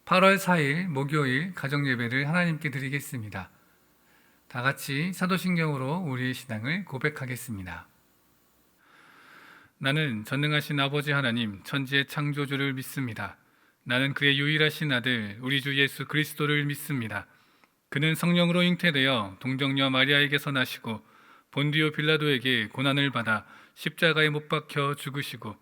8월 4일 목요일 가정예배를 하나님께 드리겠습니다. 다 같이 사도신경으로 우리의 신앙을 고백하겠습니다. 나는 전능하신 아버지 하나님 천지의 창조주를 믿습니다. 나는 그의 유일하신 아들 우리 주 예수 그리스도를 믿습니다. 그는 성령으로 잉태되어 동정녀 마리아에게서 나시고 본디오 빌라도에게 고난을 받아 십자가에 못 박혀 죽으시고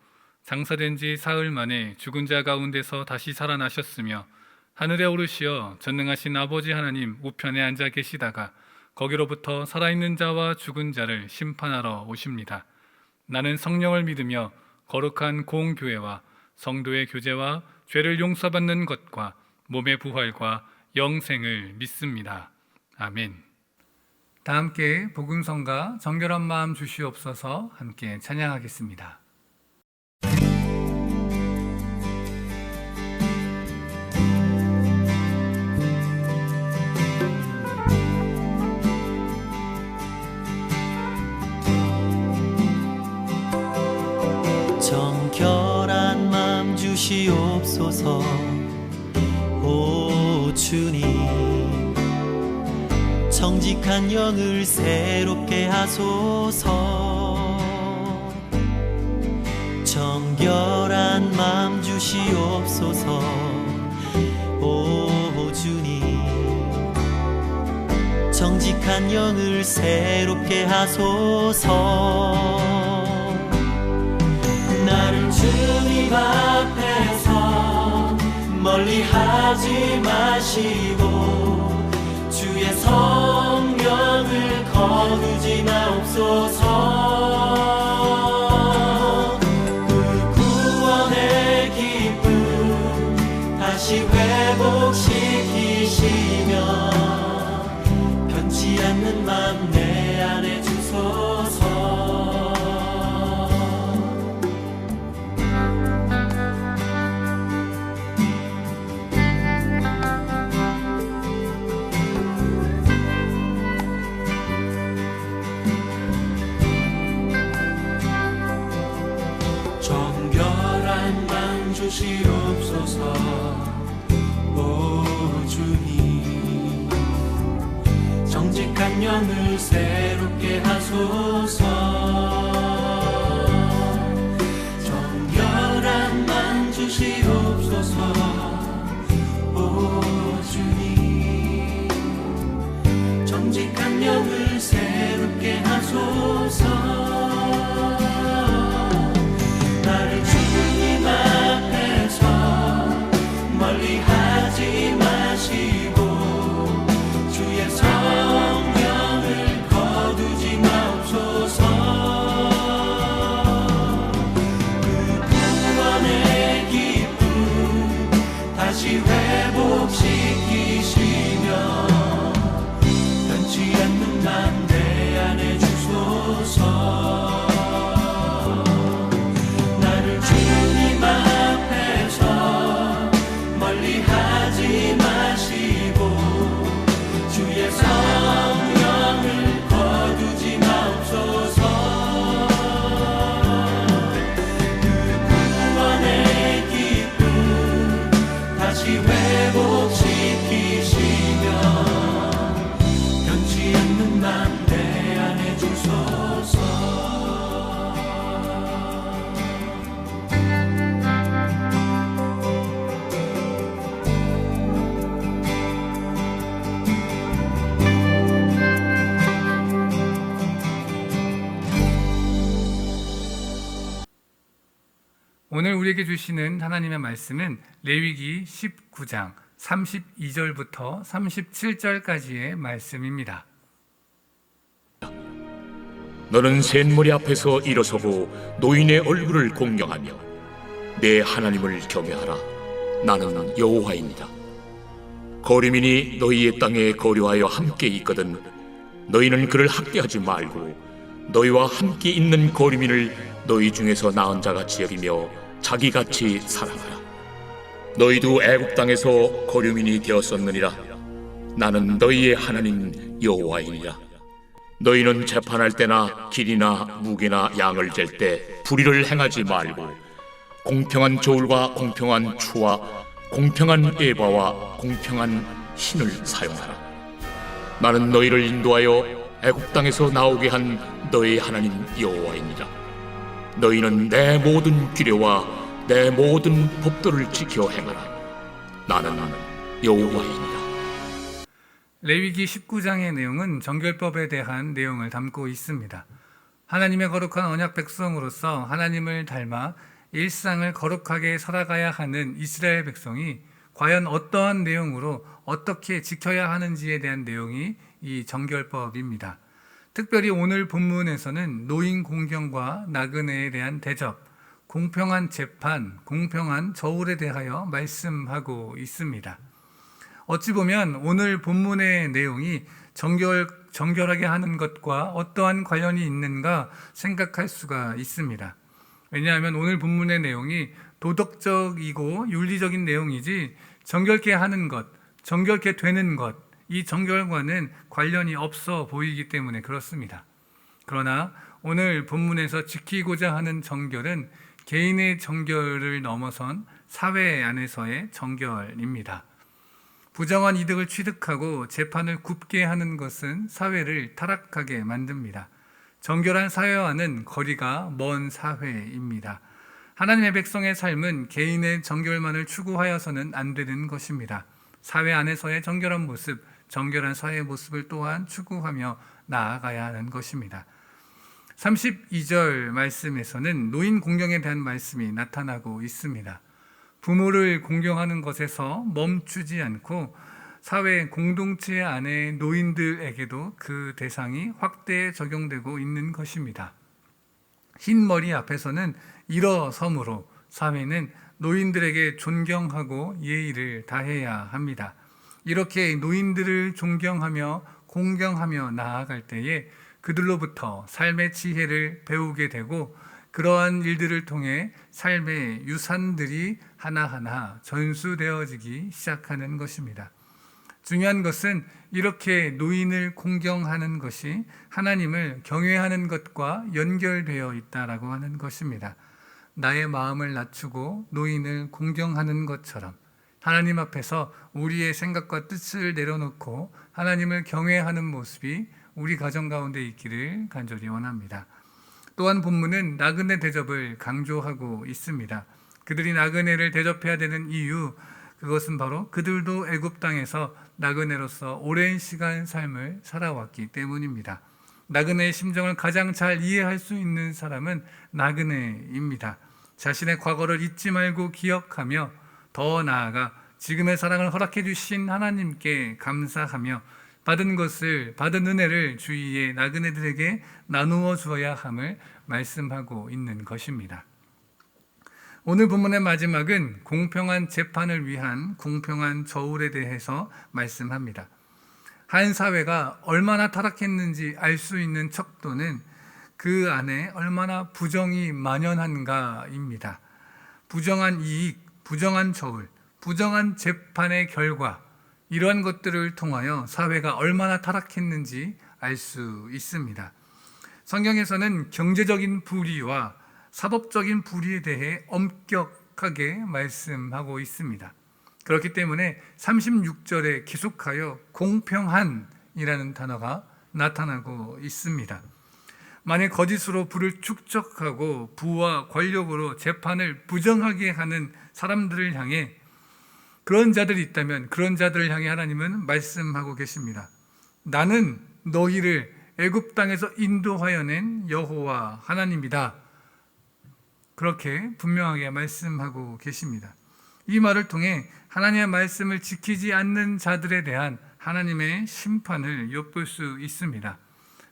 장사된 지 사흘 만에 죽은 자 가운데서 다시 살아나셨으며 하늘에 오르시어 전능하신 아버지 하나님 우편에 앉아 계시다가 거기로부터 살아있는 자와 죽은 자를 심판하러 오십니다. 나는 성령을 믿으며 거룩한 공교회와 성도의 교제와 죄를 용서받는 것과 몸의 부활과 영생을 믿습니다. 아멘. 다 함께 복음성가 정결한 마음 주시옵소서 함께 찬양하겠습니다. 정결한 마음 주시옵소서. 오 주님, 정직한 영을 새롭게 하소서. 정결한 마음 주시옵소서. 오 주님, 정직한 영을 새롭게 하소서. 나를 주님 앞에서 멀리하지 마시고 주의 성령을 거두지 마옵소서. 그 구원의 기쁨 다시 회복시키시며 변치 않는 맘 내 안에 주소서. 정결한 맘 주시옵소서. 오 주님, 정직한 영을 새롭게 하소서. 정결한 맘 주시옵소서. 오 주님, 정직한 영을 새롭게 하소서. 나를 주님 앞에서 멀리하지 마시고 주의 성령을 거두지 마옵소서. 그 구원의 기쁨 다시 회복시키시며 변치 않는 맘 내 안에 주소서. 주님 앞에서 멀리하지 마시고 주의 성령을 거두지 마옵소서. 그 구원의 기쁨 다시 회복시키시며 변치 않는 맘 내 안에 주소서. 오늘 우리에게 주시는 하나님의 말씀은 레위기 19장 32절부터 37절까지의 말씀입니다. 너는 셋머리 앞에서 일어서고 노인의 얼굴을 공경하며 내 하나님을 경외하라. 나는 여호와입니다. 거류민이 너희의 땅에 거류하여 함께 있거든 너희는 그를 학대하지 말고 너희와 함께 있는 거류민을 너희 중에서 나은 자같이 여기며 자기같이 사랑하라. 너희도 애굽 땅에서 거류민이 되었었느니라. 나는 너희의 하나님 여호와이니라. 너희는 재판할 때나 길이나 무게나 양을 잴 때 불의를 행하지 말고 공평한 저울과 공평한 추와 공평한 에바와 공평한 신을 사용하라. 나는 너희를 인도하여 애굽 땅에서 나오게 한 너희 하나님 여호와이니라. 너희는 내 모든 규례와 내 모든 법도를 지켜 행하라. 나는 여호와이니라. 레위기 19장의 내용은 정결법에 대한 내용을 담고 있습니다. 하나님의 거룩한 언약 백성으로서 하나님을 닮아 일상을 거룩하게 살아가야 하는 이스라엘 백성이 과연 어떠한 내용으로 어떻게 지켜야 하는지에 대한 내용이 이 정결법입니다. 특별히 오늘 본문에서는 노인 공경과 나그네에 대한 대접, 공평한 재판, 공평한 저울에 대하여 말씀하고 있습니다. 어찌 보면 오늘 본문의 내용이 정결하게 하는 것과 어떠한 관련이 있는가 생각할 수가 있습니다. 왜냐하면 오늘 본문의 내용이 도덕적이고 윤리적인 내용이지 정결케 하는 것, 정결케 되는 것, 이 정결과는 관련이 없어 보이기 때문에 그렇습니다. 그러나 오늘 본문에서 지키고자 하는 정결은 개인의 정결을 넘어선 사회 안에서의 정결입니다. 부정한 이득을 취득하고 재판을 굽게 하는 것은 사회를 타락하게 만듭니다. 정결한 사회와는 거리가 먼 사회입니다. 하나님의 백성의 삶은 개인의 정결만을 추구하여서는 안 되는 것입니다. 사회 안에서의 정결한 모습, 정결한 사회의 모습을 또한 추구하며 나아가야 하는 것입니다. 32절 말씀에서는 노인 공경에 대한 말씀이 나타나고 있습니다. 부모를 공경하는 것에서 멈추지 않고 사회 공동체 안의 노인들에게도 그 대상이 확대 적용되고 있는 것입니다. 흰 머리 앞에서는 일어섬으로 사회는 노인들에게 존경하고 예의를 다해야 합니다. 이렇게 노인들을 존경하며 공경하며 나아갈 때에 그들로부터 삶의 지혜를 배우게 되고 그러한 일들을 통해 삶의 유산들이 하나하나 전수되어지기 시작하는 것입니다. 중요한 것은 이렇게 노인을 공경하는 것이 하나님을 경외하는 것과 연결되어 있다라고 하는 것입니다. 나의 마음을 낮추고 노인을 공경하는 것처럼 하나님 앞에서 우리의 생각과 뜻을 내려놓고 하나님을 경외하는 모습이 우리 가정 가운데 있기를 간절히 원합니다. 또한 본문은 나그네 대접을 강조하고 있습니다. 그들이 나그네를 대접해야 되는 이유, 그것은 바로 그들도 애굽 땅에서 나그네로서 오랜 시간 삶을 살아왔기 때문입니다. 나그네의 심정을 가장 잘 이해할 수 있는 사람은 나그네입니다. 자신의 과거를 잊지 말고 기억하며 더 나아가 지금의 사랑을 허락해 주신 하나님께 감사하며 받은 것을, 받은 은혜를 주위의 나그네들에게 나누어 주어야 함을 말씀하고 있는 것입니다. 오늘 본문의 마지막은 공평한 재판을 위한 공평한 저울에 대해서 말씀합니다. 한 사회가 얼마나 타락했는지 알 수 있는 척도는 그 안에 얼마나 부정이 만연한가입니다. 부정한 이익, 부정한 저울, 부정한 재판의 결과, 이러한 것들을 통하여 사회가 얼마나 타락했는지 알 수 있습니다. 성경에서는 경제적인 불의와 사법적인 불의에 대해 엄격하게 말씀하고 있습니다. 그렇기 때문에 36절에 계속하여 공평한이라는 단어가 나타나고 있습니다. 만약 거짓으로 부를 축적하고 부와 권력으로 재판을 부정하게 하는 사람들을 향해 그런 자들이 있다면 그런 자들을 향해 하나님은 말씀하고 계십니다. 나는 너희를 애굽 땅에서 인도하여 낸 여호와 하나님이다. 그렇게 분명하게 말씀하고 계십니다. 이 말을 통해 하나님의 말씀을 지키지 않는 자들에 대한 하나님의 심판을 엿볼 수 있습니다.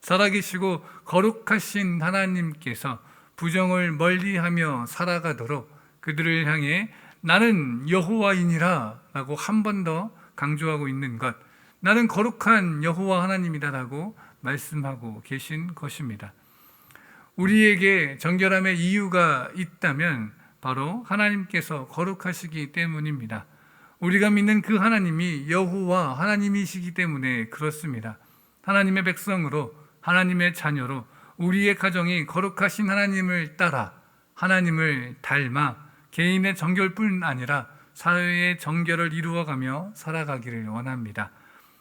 살아계시고 거룩하신 하나님께서 부정을 멀리하며 살아가도록 그들을 향해 나는 여호와이니라 라고 한 번 더 강조하고 있는 것, 나는 거룩한 여호와 하나님이다 라고 말씀하고 계신 것입니다. 우리에게 정결함의 이유가 있다면 바로 하나님께서 거룩하시기 때문입니다. 우리가 믿는 그 하나님이 여호와 하나님이시기 때문에 그렇습니다. 하나님의 백성으로, 하나님의 자녀로 우리의 가정이 거룩하신 하나님을 따라 하나님을 닮아 개인의 정결뿐 아니라 사회의 정결을 이루어가며 살아가기를 원합니다.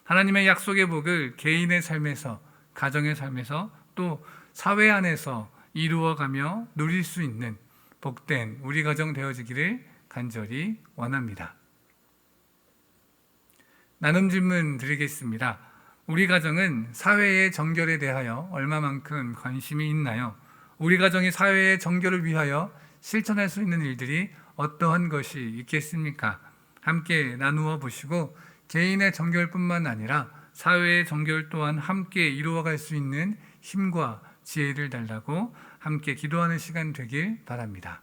하나님의 약속의 복을 개인의 삶에서, 가정의 삶에서, 또 사회 안에서 이루어가며 누릴 수 있는 복된 우리 가정 되어지기를 간절히 원합니다. 나눔 질문 드리겠습니다. 우리 가정은 사회의 정결에 대하여 얼마만큼 관심이 있나요? 우리 가정이 사회의 정결을 위하여 실천할 수 있는 일들이 어떠한 것이 있겠습니까? 함께 나누어 보시고 개인의 정결뿐만 아니라 사회의 정결 또한 함께 이루어갈 수 있는 힘과 지혜를 달라고 함께 기도하는 시간 되길 바랍니다.